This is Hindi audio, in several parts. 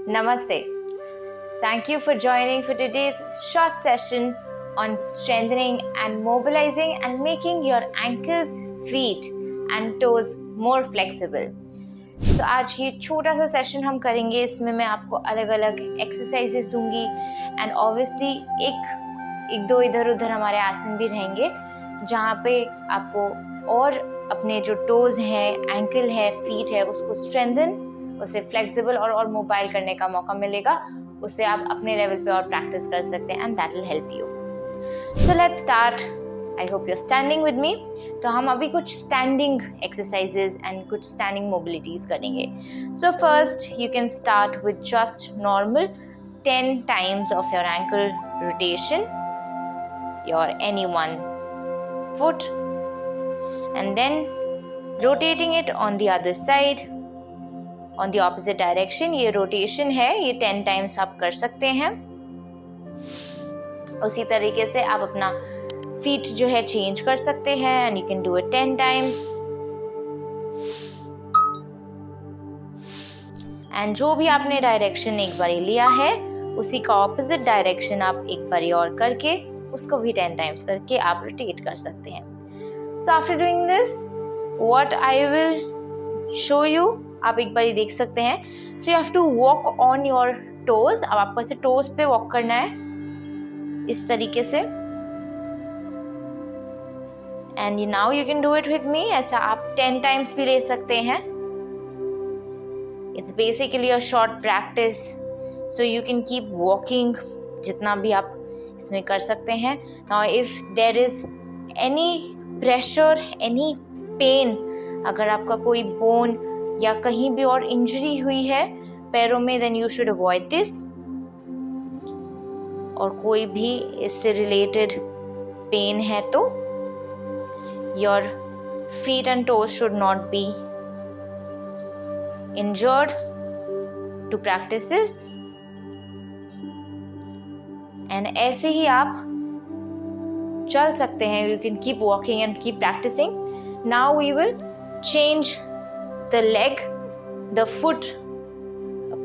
Namaste. Thank you for joining for today's short session on strengthening and mobilizing and making your ankles, feet and toes more flexible. So आज ये छोटा सा सेशन हम करेंगे, इसमें मैं आपको अलग अलग एक्सरसाइजेस दूंगी एंड ऑब्वियसली एक दो इधर उधर हमारे आसन भी रहेंगे जहाँ पे आपको और अपने जो टोज हैं, एंकल है, फीट है, उसको स्ट्रेंथन, उसे फ्लेक्सिबल और मोबाइल करने का मौका मिलेगा। उससे आप अपने लेवल पे और प्रैक्टिस कर सकते हैं and that will help you. So let's start. I hope you are standing with me. तो हम अभी कुछ स्टैंडिंग एक्सरसाइजेज एंड कुछ स्टैंडिंग मोबिलिटीज करेंगे। So first you can start with just normal 10 times of your ankle rotation, your any one foot, and then rotating it on the other side on the opposite direction. ये rotation है, ये 10 times आप कर सकते हैं। उसी तरीके से आप अपना feet जो है change कर सकते हैं and you can do it 10 times. and जो भी आपने direction एक बारी लिया है उसी का opposite direction आप एक बारी और करके उसको भी 10 times करके आप rotate कर सकते हैं। So after doing this, what I will show you, आप एक बारी देख सकते हैं। So you have to walk on your toes। अब आपको ऐसे toes पे walk करना है इस तरीके से। And now you can do it with me। ऐसा आप 10 times भी ले सकते हैं। It's basically a short practice, so you can keep walking जितना भी आप इसमें कर सकते हैं। Now if there is any pressure, any pain, अगर आपका कोई bone या कहीं भी और इंजरी हुई है पैरों में, then you should avoid this। और कोई भी इससे related pain है तो your feet and toes should not be injured to practice this। and ऐसे ही आप चल सकते हैं। You can keep walking and keep practicing। Now we will change the leg, the foot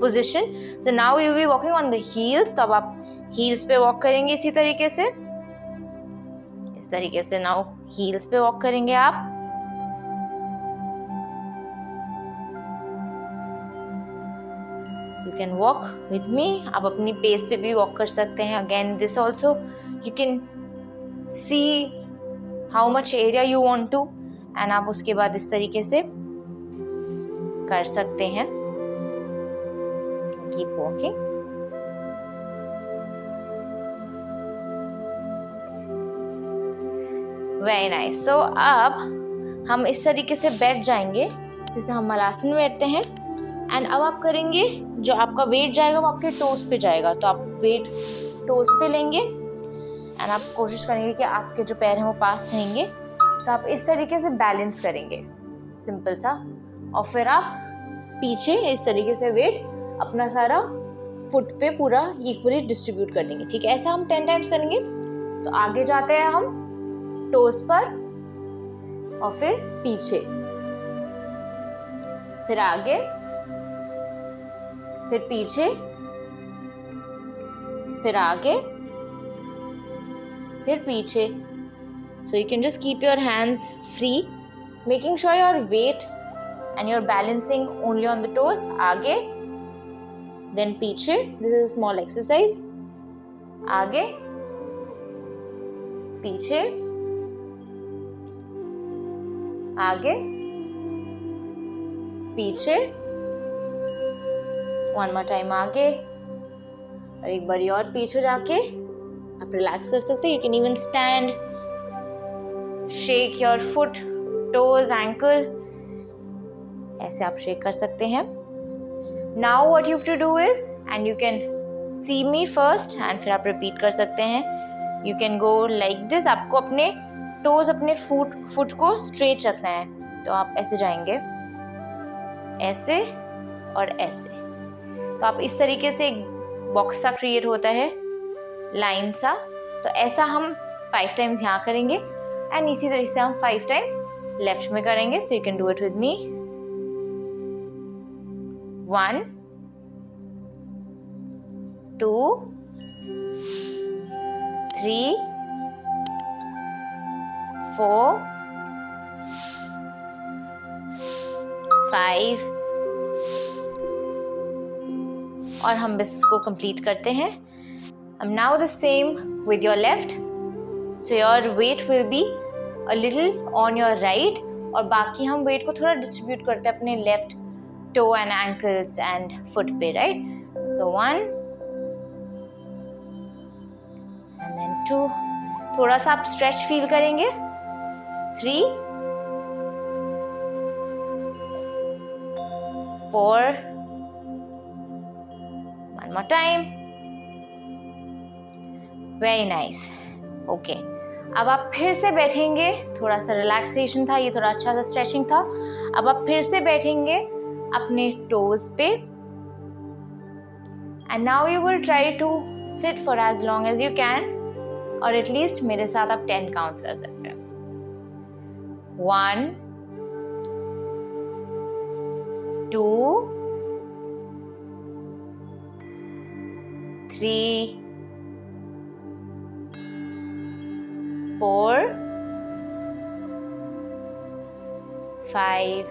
position। So now we will be walking on the heels। तो अब आप heels पे walk करेंगे इसी तरीके से, इस तरीके से। now heels पे walk करेंगे आप। You can walk with me। आप अपनी pace पे भी walk कर सकते हैं। Again this also you can see how much area you want to, and आप उसके बाद इस तरीके से कर सकते हैं। Keep walking। Very nice। So अब हम इस तरीके से बैठ जाएंगे जैसे हम मलासन में बैठते हैं। एंड अब आप करेंगे, जो आपका वेट जाएगा वो आपके टोस पे जाएगा। तो आप वेट टोस पे लेंगे एंड आप कोशिश करेंगे कि आपके जो पैर हैं वो पास रहेंगे। तो आप इस तरीके से बैलेंस करेंगे सिंपल सा, और फिर आप पीछे इस तरीके से वेट अपना सारा फुट पे पूरा इक्वली डिस्ट्रीब्यूट कर देंगे। ठीक है, ऐसा हम 10 टाइम्स करेंगे। तो आगे जाते हैं हम टोस पर और फिर पीछे, फिर आगे, फिर पीछे, फिर आगे, फिर पीछे। So you can just keep your hands free, making sure your weight and you're balancing only on the toes। आगे, then पीछे। This is a small exercise। आगे, पीछे, आगे, पीछे। One more time आगे, और एक बारी और पीछे जाके आप रिलैक्स कर सकते हैं। You can even stand, shake your foot, toes, ankle। ऐसे आप शेक कर सकते हैं। Now what you have to do is, and you can see me first, and फिर आप रिपीट कर सकते हैं। You can go like this। आपको अपने toes, अपने foot को straight रखना है। तो आप ऐसे जाएंगे, ऐसे और ऐसे। तो आप इस तरीके से एक बॉक्स सा क्रिएट होता है, लाइन सा। तो ऐसा हम 5 टाइम्स यहाँ करेंगे एंड इसी तरह से हम 5 टाइम लेफ्ट में करेंगे। So you can do it with me. 1 2, 3, 4, 5 और हम इसको कंप्लीट करते हैं. Now the same with your left. So your weight will be a little on your right और बाकी हम weight को थोड़ा distribute करते हैं अपने left toe and ankles and foot पे, right? So 1 and then 2. थोड़ा सा आप stretch feel करेंगे. 3, 4. One more time. Very nice. Okay. अब आप फिर से बैठेंगे. थोड़ा सा रिलैक्सेशन था, ये थोड़ा अच्छा सा स्ट्रेचिंग था. अब आप फिर से बैठेंगे अपने टोज पे. And now you will try to sit for as long as you can. और एटलीस्ट मेरे साथ आप 10 काउंट्स कर सकते हैं. 1, 2, 3, 4, 5,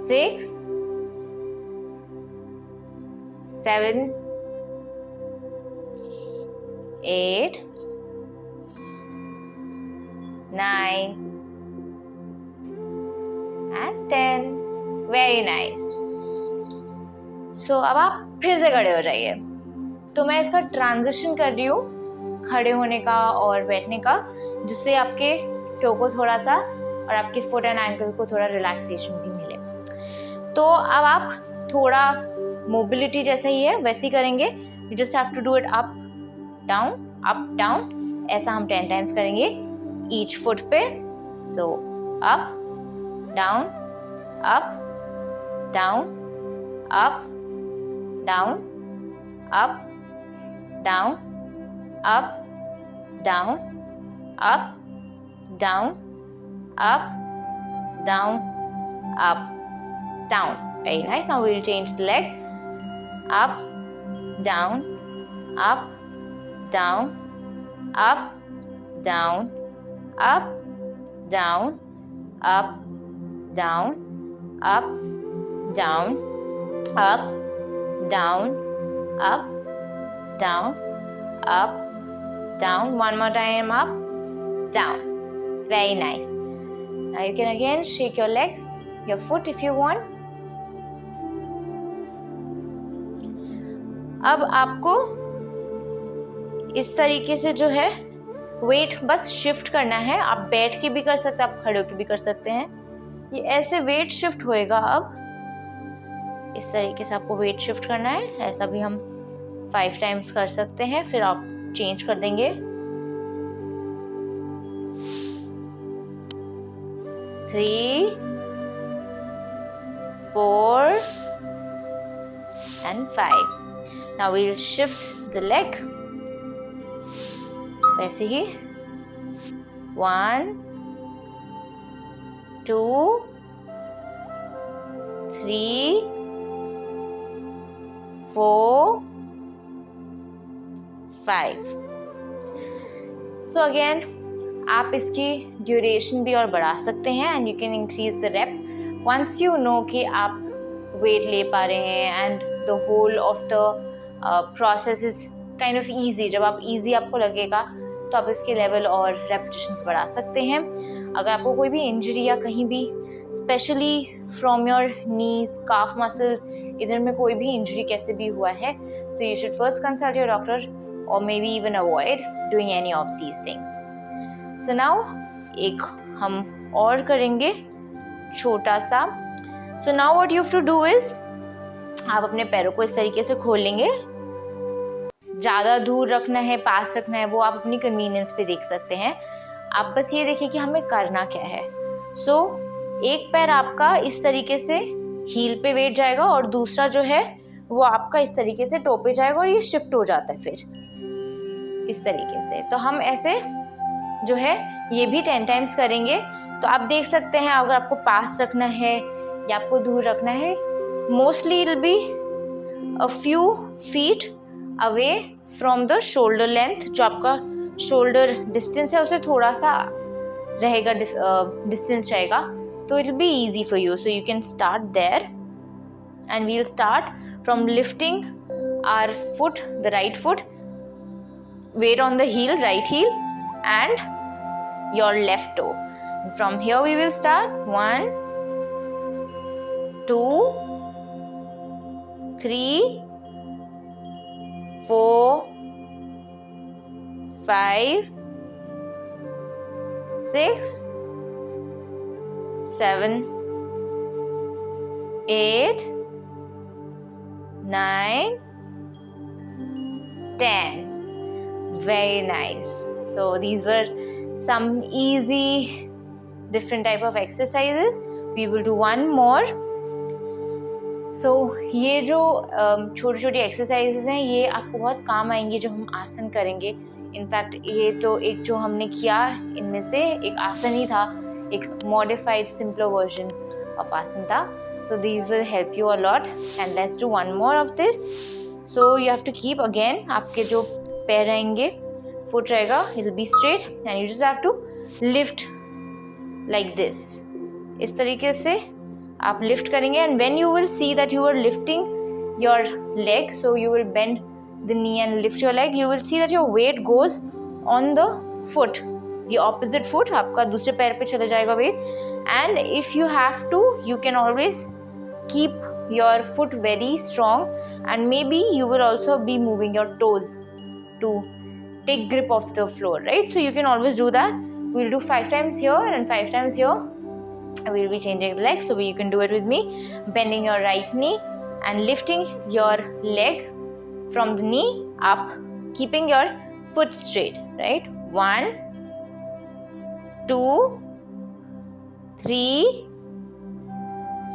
6, 7, 8, 9 and 10. Very nice. So अब आप फिर से खड़े हो जाइए. तो मैं इसका ट्रांजिशन कर रही हूँ खड़े होने का और बैठने का, जिससे आपके टो को थोड़ा सा और आपके फुट एंड एंकल को थोड़ा रिलैक्सेशन भी मिले. तो अब आप थोड़ा मोबिलिटी जैसा ही है वैसे ही करेंगे. You just have to do it up down. ऐसा हम 10 टाइम्स करेंगे ईच फुट पे. So up down up down up down up down up down up down up down up down. Very nice. Now we'll change the leg. Up down up down up down up down up down up down up down up down up down. One more time. Up down. Very nice. Now you can again shake your legs, your foot if you want. अब आपको इस तरीके से जो है वेट बस शिफ्ट करना है. आप बैठ के भी कर सकते हैं, आप खड़े होके भी कर सकते हैं. ये ऐसे वेट शिफ्ट होएगा. अब इस तरीके से आपको वेट शिफ्ट करना है. ऐसा भी हम 5 टाइम्स कर सकते हैं. फिर आप चेंज कर देंगे. 3, 4 and 5. Now we'll shift the leg. वैसे ही 1, 2, 3, 4, 5. So again आप इसकी ड्यूरेशन भी और बढ़ा सकते हैं. And you can increase the rep once you know कि आप वेट ले पा रहे हैं and the whole of the process is kind of easy. जब आप ईजी आपको लगेगा तो आप इसके लेवल और रेपिटेशंस बढ़ा सकते हैं. अगर आपको कोई भी इंजरी या कहीं भी specially from your knees calf muscles इधर में कोई भी इंजरी कैसे भी हुआ है, so you should first consult your doctor और maybe even avoid doing any of these things. So now एक हम और करेंगे छोटा सा. So now what you have to do is आप अपने पैरों को इस तरीके से खोल लेंगे. ज़्यादा दूर रखना है, पास रखना है, वो आप अपनी कन्वीनियंस पे देख सकते हैं. आप बस ये देखिए कि हमें करना क्या है. सो एक पैर आपका इस तरीके से हील पे बैठ जाएगा और दूसरा जो है वो आपका इस तरीके से टो पे जाएगा और ये शिफ्ट हो जाता है फिर इस तरीके से. तो हम ऐसे जो है ये भी 10 टाइम्स करेंगे. तो आप देख सकते हैं अगर आपको पास रखना है या आपको दूर रखना है. Mostly it will be a few feet away from the shoulder length. जो आपका shoulder distance है उसे थोड़ा सा रहेगा, distance रहेगा, तो it will be easy for you. So you can start there, and we'll start from lifting our foot, the right foot, weight on the heel, right heel, and your left toe. And from here we will start 1, 2, 3, 4, 5, 6, 7, 8, 9, 10. Very nice. So these were some easy different type of exercises. We will do one more. So ये जो छोटी छोटी एक्सरसाइजेज हैं ये आपको बहुत काम आएंगी जो हम आसन करेंगे. इनफैक्ट ये तो एक जो हमने किया इनमें से एक आसन ही था, एक मॉडिफाइड सिंपलर वर्जन ऑफ आसन था. So these will help you a lot. And let's do one more of this. So you have to keep again, आपके जो पैर रहेंगे, foot रहेगा, it will be straight, and you just have to lift like this. इस तरीके से आप lift करेंगे, and when you will see that you are lifting your leg, so you will bend the knee and lift your leg, you will see that your weight goes on the foot, the opposite foot, आपका दूसरे पैर पे चला जाएगा weight. And if you have to, you can always keep your foot very strong, and maybe you will also be moving your toes to take grip of the floor, right? So you can always do that. We'll do 5 times here and 5 times here. We'll be changing the legs, so you can do it with me, bending your right knee and lifting your leg from the knee up, keeping your foot straight, right? 1, 2, 3,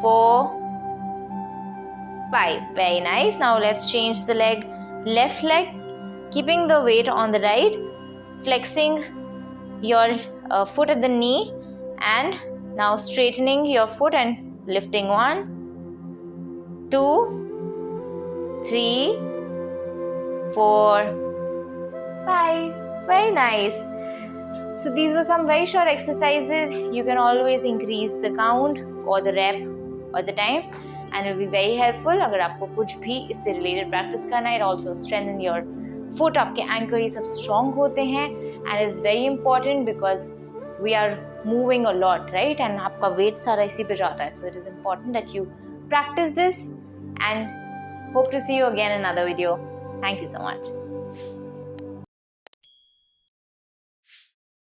4, 5. Very nice. Now let's change the leg, left leg, keeping the weight on the right, flexing your foot at the knee, and now straightening your foot and lifting. 1, 2, 3, 4, 5. Very nice. So these were some very short exercises. You can always increase the count or the rep or the time, and it will be very helpful. अगर आपको कुछ भी इससे related practice करना है, it also strengthen your foot. आपके ankle ये सब strong होते हैं, and it's very important because we are moving a lot, right? And आपका weight सारा इसी पे जाता है. So it is important that you practice this, and hope to see you again in another video. Thank you so much.